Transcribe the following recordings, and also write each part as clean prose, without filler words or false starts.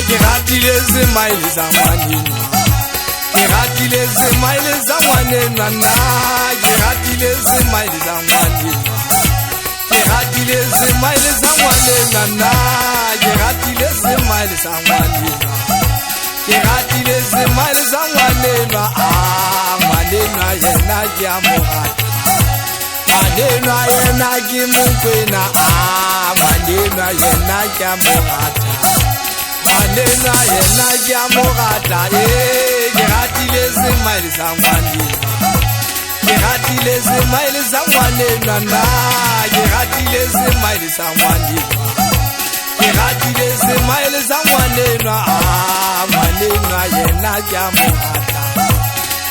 ke ratile smile sa ngwanenwa ke ratile smile sa ngwanenwa nna ke ratile smile sa ngwanenwa ke ratile smile sa ngwanenwa nna ke ratile smile sa ngwanenwa ke ratile smile sa ngwanenwa ngwanenwa yena ke a mo rata ngwanenwa yena ke mokwena ngwanenwa yena ke a mo rata ngwanenwa yena ke a mo rata ke ratile smile sa ngwanenwa ke ratile smile sa ngwanenwa nna ke ratile smile sa ngwanenwa ke ratile smile sa ngwanenwa ngwanenwa yena ke a mo rata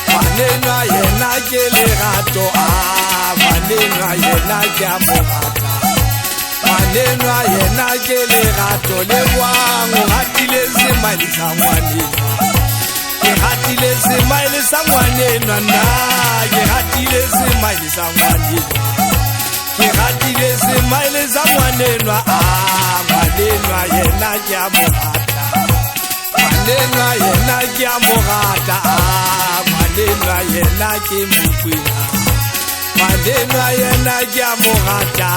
ngwanenwa yena ke lerato ngwanenwa yena ke a mo rata ngwanenwa yena ke lerato le boang o ratile smile sa ngwanenwa ke ratile smile sa ngwanenwa nna ke ratile smile sa ngwanenwa ke ratile smile sa ngwanenwa ngwanenwa yena ke a mo rata ngwanenwa yena ke a mo rata ngwanenwa yena ke mokwena ngwanenwa yena ke a mo rata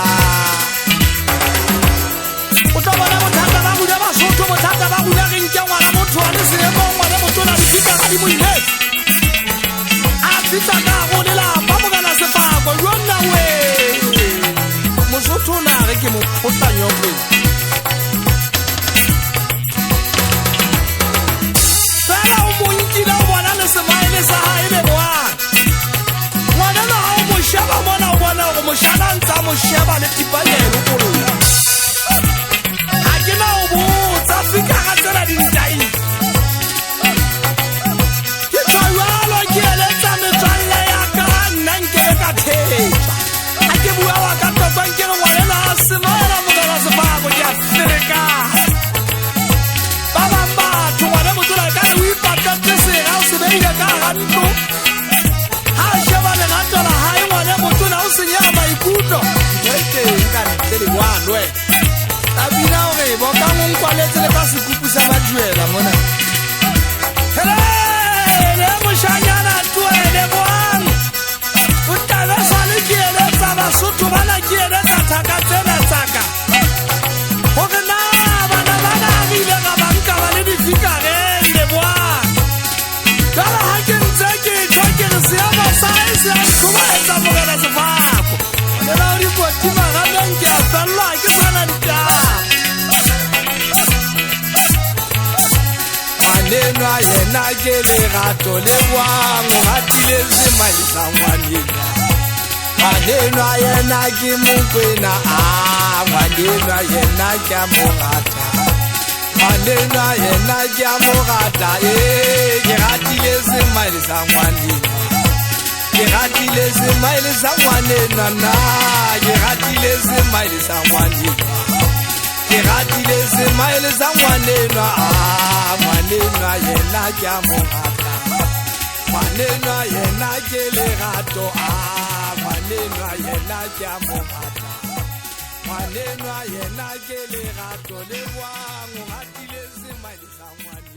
o tla bona bothata ba buda Basotho bothata ba buda re nke ngwana motho wa le seemong ngwana motho na difika ga di mo ile a fitsa ka go lelapa mogana sefako yona we Mosotho na re ke mo potlanyo pele fela o monkile o bona le semaele sa hae le boang ngwana na ha o mo sheba mona o bona go mo shana ntsa mo sheba le tipanyelo kolola a ke na o botsa fika ga tsela dintai ke tsayalo ke eletsa metswalle ya ka nna nke ka theta a ke bua wa ka totsang ke ngwana na semela mogala sefako ke a fereka ba bang batho ngwana motsola ka le o ipatlatse sega o se beile ka ganto ha a sheba lerato la hae ngwana motona o senyega maikutlo ntho ka ntle le boalwe tabina gore boka ngongkwaletse le ka sekupu sa baduela mona le moshanyana tuele boang o tabe sale ke eletsa Basotho bana ke eletsa thaka tsena tsaka gore na bana agile ga banka ba le difikare le boang kala ha ke ntse ke tla ke re seamo sa ese a tlhobaetsa mogala sefako le na o dipotima ganang ke a fellwa ke sana ditaba ngwanenwa yena ke lerato le boang o ratile smile sa ngwanenwa ngwanenwa yena ke mokwena ngwanenwa yena ke a mo rata ngwanenwa yena ke a mo rata ke ratile smile sa ngwanenwa ke ratile smile sa ngwanenwa nna ke ratile smile sa ngwanenwa ke ratile smile sa ngwanenwa ngwanenwa yena ke a mo rata ngwanenwa yena ke lerato ngwanenwa yena ke a mo rata ngwanenwa yena ke lerato le boang o ratile smile sa ngwanenwa